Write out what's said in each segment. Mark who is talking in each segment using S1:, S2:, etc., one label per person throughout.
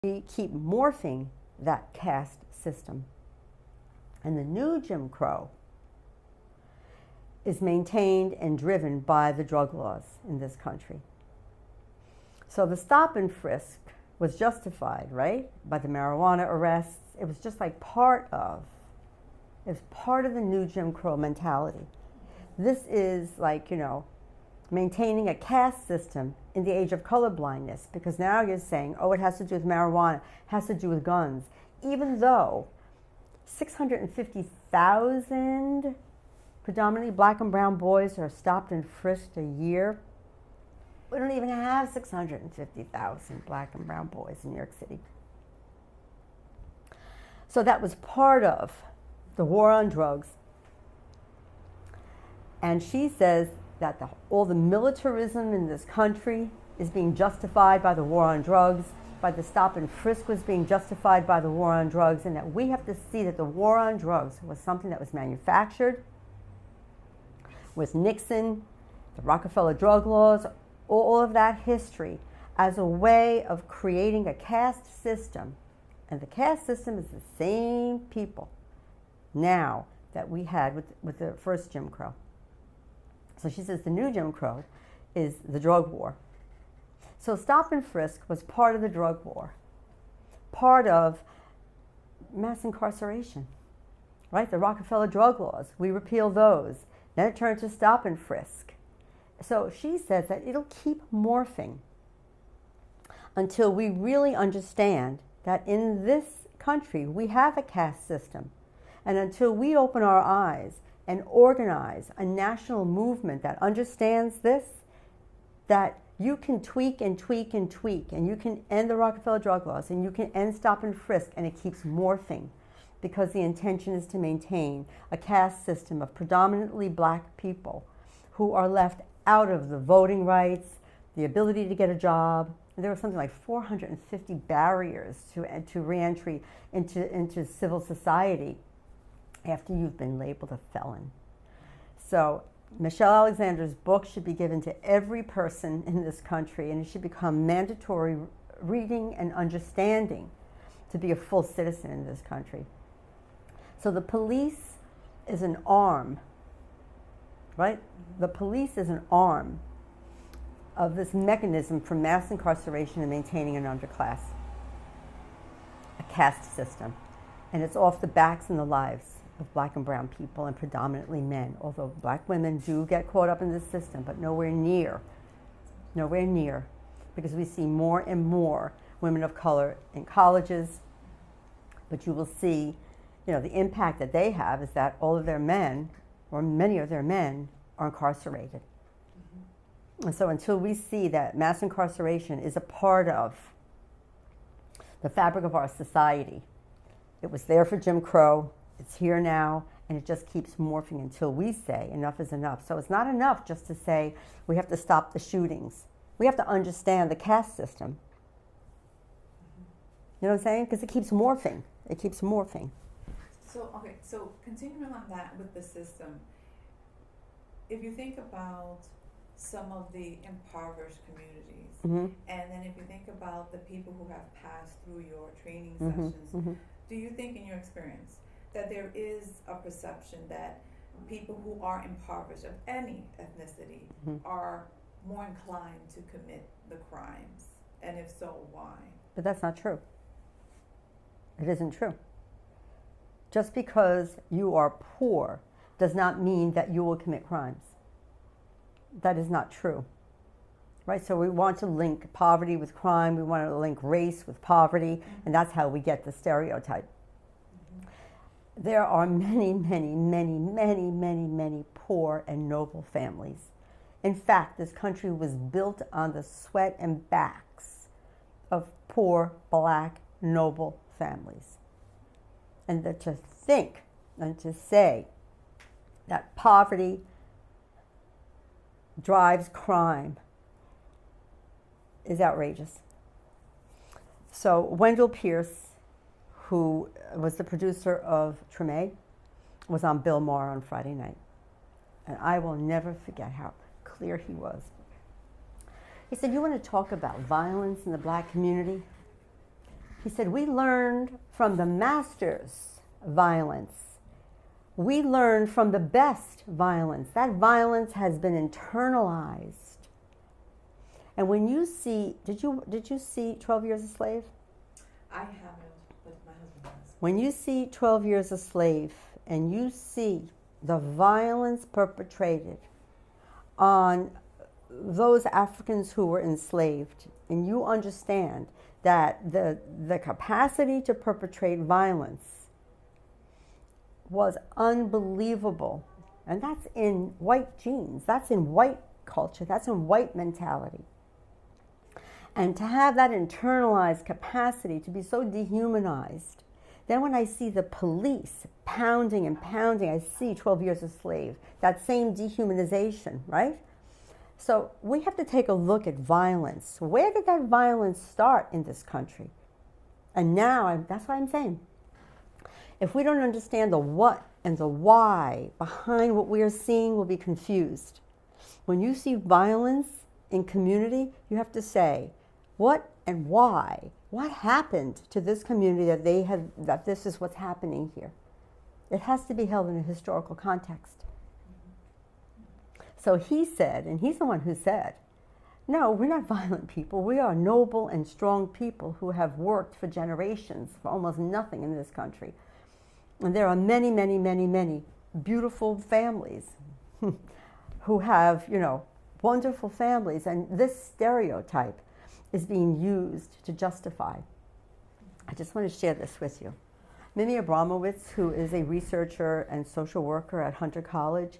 S1: We keep morphing that caste system. And the new Jim Crow is maintained and driven by the drug laws in this country. So the stop and frisk was justified, right, by the marijuana arrests. It was just like part of the new Jim Crow mentality. This is like, maintaining a caste system in the age of colorblindness, because now you're saying, oh, it has to do with marijuana, it has to do with guns, even though 650,000 predominantly black and brown boys are stopped and frisked a year. We don't even have 650,000 black and brown boys in New York City. So that was part of the war on drugs. And she says that all the militarism in this country is being justified by the war on drugs, by the stop and frisk was being justified by the war on drugs, and that we have to see that the war on drugs was something that was manufactured with Nixon, the Rockefeller drug laws, all of that history as a way of creating a caste system. And the caste system is the same people now that we had with the first Jim Crow. So she says the new Jim Crow is the drug war. So stop and frisk was part of the drug war, part of mass incarceration, right? The Rockefeller drug laws, we repealed those. Then it turned to stop and frisk. So she says that it'll keep morphing until we really understand that in this country we have a caste system. And until we open our eyes and organize a national movement that understands this, that you can tweak and tweak and tweak, and you can end the Rockefeller drug laws, and you can end stop and frisk, and it keeps morphing, because the intention is to maintain a caste system of predominantly black people who are left out of the voting rights, the ability to get a job. There were something like 450 barriers to reentry into civil society after you've been labeled a felon. So Michelle Alexander's book should be given to every person in this country, and it should become mandatory reading and understanding to be a full citizen in this country. So the police is an arm, right? The police is an arm of this mechanism for mass incarceration and maintaining an underclass, a caste system. And it's off the backs and the lives of black and brown people, and predominantly men, although black women do get caught up in this system, but nowhere near, because we see more and more women of color in colleges. But you will see, the impact that they have is that all of their men, or many of their men, are incarcerated. Mm-hmm. And so until we see that mass incarceration is a part of the fabric of our society, it was there for Jim Crow, it's here now, and it just keeps morphing until we say enough is enough. So it's not enough just to say we have to stop the shootings. We have to understand the caste system. You know what I'm saying? Because it keeps morphing. It keeps morphing.
S2: So continuing on that with the system, if you think about some of the impoverished communities, mm-hmm. and then if you think about the people who have passed through your training mm-hmm. sessions, mm-hmm. do you think in your experience that there is a perception that people who are impoverished of any ethnicity mm-hmm. are more inclined to commit the crimes? And if so, why?
S1: But that's not true. It isn't true. Just because you are poor does not mean that you will commit crimes. That is not true. Right? So we want to link poverty with crime, we want to link race with poverty, mm-hmm. and that's how we get the stereotype. Mm-hmm. There are many, many, many, many, many, many poor and noble families. In fact, this country was built on the sweat and backs of poor, black, noble families. And to think and to say that poverty drives crime is outrageous. So Wendell Pierce, who was the producer of Treme, was on Bill Maher on Friday night. And I will never forget how clear he was. He said, you want to talk about violence in the black community? He said, we learned from the master's violence. We learned from the best violence. That violence has been internalized. And when you see, did you see 12 Years a Slave?
S2: I haven't, but my husband has.
S1: When you see 12 Years a Slave and you see the violence perpetrated on those Africans who were enslaved, and you understand that the capacity to perpetrate violence was unbelievable. And that's in white genes, that's in white culture, that's in white mentality. And to have that internalized capacity to be so dehumanized, then when I see the police pounding and pounding, I see 12 Years a Slave, that same dehumanization, right? So we have to take a look at violence. Where did that violence start in this country? And now, that's what I'm saying. If we don't understand the what and the why behind what we are seeing, we'll be confused. When you see violence in community, you have to say, what and why? What happened to this community that this is what's happening here? It has to be held in a historical context. So he said, and he's the one who said, no, we're not violent people. We are noble and strong people who have worked for generations for almost nothing in this country. And there are many, many, many, many beautiful families who have, wonderful families. And this stereotype is being used to justify. I just want to share this with you. Mimi Abramovitz, who is a researcher and social worker at Hunter College,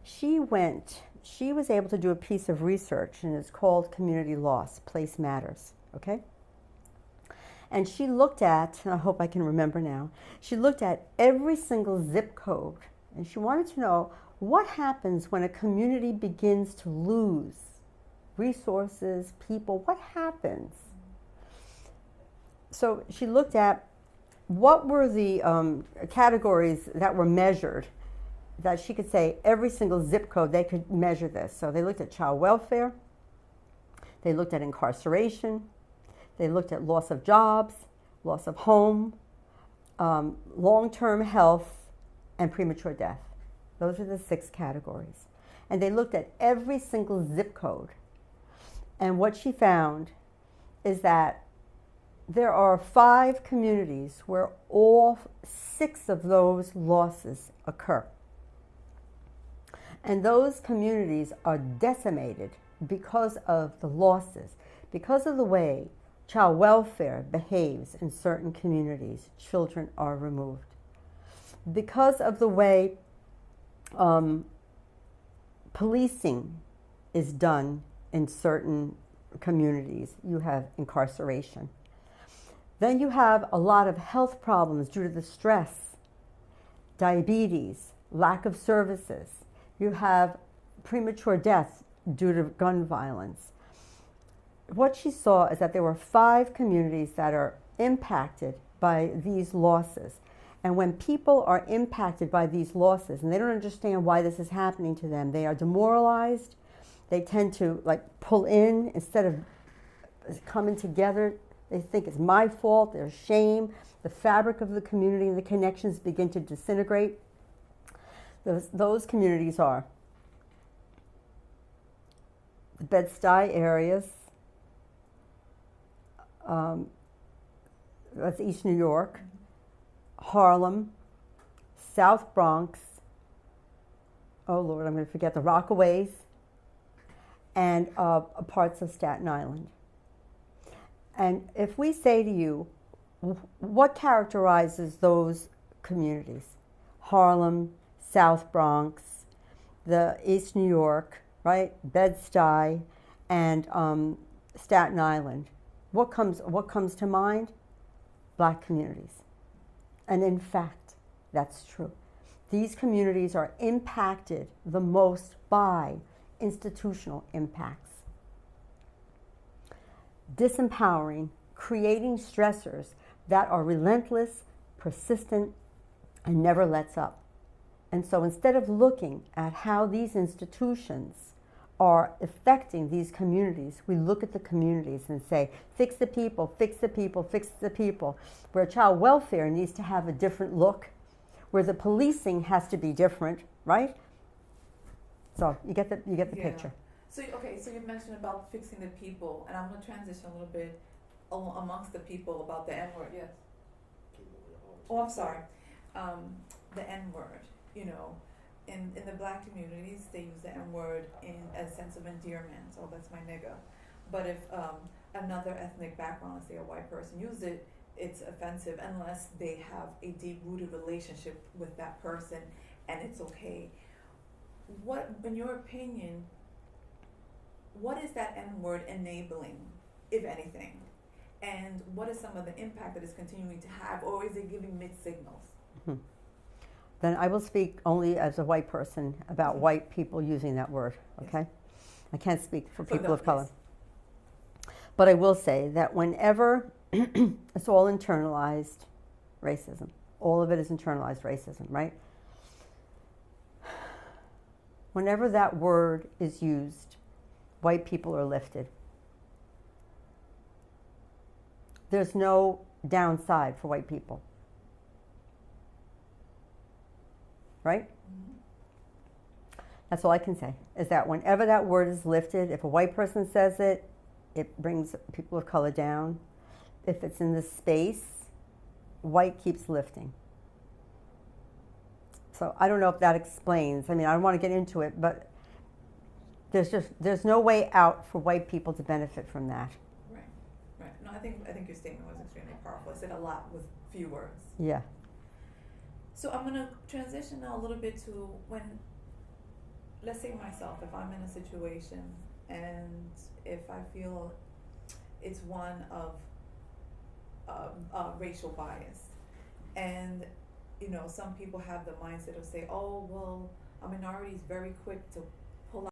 S1: she was able to do a piece of research, and it's called Community Loss, Place Matters, okay? And she looked at, and I hope I can remember now, she looked at every single zip code, and she wanted to know what happens when a community begins to lose resources, people, what happens? So she looked at what were the categories that were measured, that she could say every single zip code, they could measure this. So they looked at child welfare, they looked at incarceration, they looked at loss of jobs, loss of home, long-term health, and premature death. Those are the 6 categories. And they looked at every single zip code. And what she found is that there are 5 communities where all 6 of those losses occur. And those communities are decimated because of the losses, because of the way child welfare behaves in certain communities. Children are removed. Because of the way policing is done in certain communities, you have incarceration. Then you have a lot of health problems due to the stress, diabetes, lack of services. You have premature death due to gun violence. What she saw is that there were 5 communities that are impacted by these losses. And when people are impacted by these losses and they don't understand why this is happening to them, they are demoralized. They tend to pull in instead of coming together. They think it's my fault. There's shame. The fabric of the community and the connections begin to disintegrate. Those communities are the Bed-Stuy areas, that's East New York, Harlem, South Bronx, oh Lord, I'm going to forget the Rockaways, and parts of Staten Island. And if we say to you, what characterizes those communities? Harlem, South Bronx, the East New York, right? Bed-Stuy, and Staten Island. What comes to mind? Black communities. And in fact, that's true. These communities are impacted the most by institutional impacts. Disempowering, creating stressors that are relentless, persistent, and never lets up. And so instead of looking at how these institutions are affecting these communities, we look at the communities and say, fix the people, fix the people, fix the people. Where child welfare needs to have a different look, where the policing has to be different, right? So you get the picture.
S2: So you mentioned about fixing the people, and I'm going to transition a little bit amongst the people about the N-word. Yes. Oh, I'm sorry. The N-word, you know. In the black communities, they use the N-word in a sense of endearment. Oh, that's my nigga. But if another ethnic background, let's say a white person, use it, it's offensive unless they have a deep-rooted relationship with that person, and it's okay. What, in your opinion, what is that N-word enabling, if anything? And what is some of the impact that it's continuing to have, or is it giving mixed signals?
S1: Mm-hmm. Then I will speak only as a white person about white people using that word, okay? Yes. I can't speak for people of color. Yes. But I will say that whenever it's all internalized racism, all of it is internalized racism, right? Whenever that word is used, white people are lifted. There's no downside for white people. Right? Mm-hmm. That's all I can say, is that whenever that word is lifted, if a white person says it, it brings people of color down. If it's in the space, white keeps lifting. So I don't know if that explains. I mean, I don't want to get into it, but there's no way out for white people to benefit from that.
S2: Right. No, I think your statement was extremely powerful. I said a lot with few words.
S1: Yeah.
S2: So I'm going to transition now a little bit to when, let's say myself, if I'm in a situation and if I feel it's one of racial bias, and you know, some people have the mindset of say, oh, well, a minority is very quick to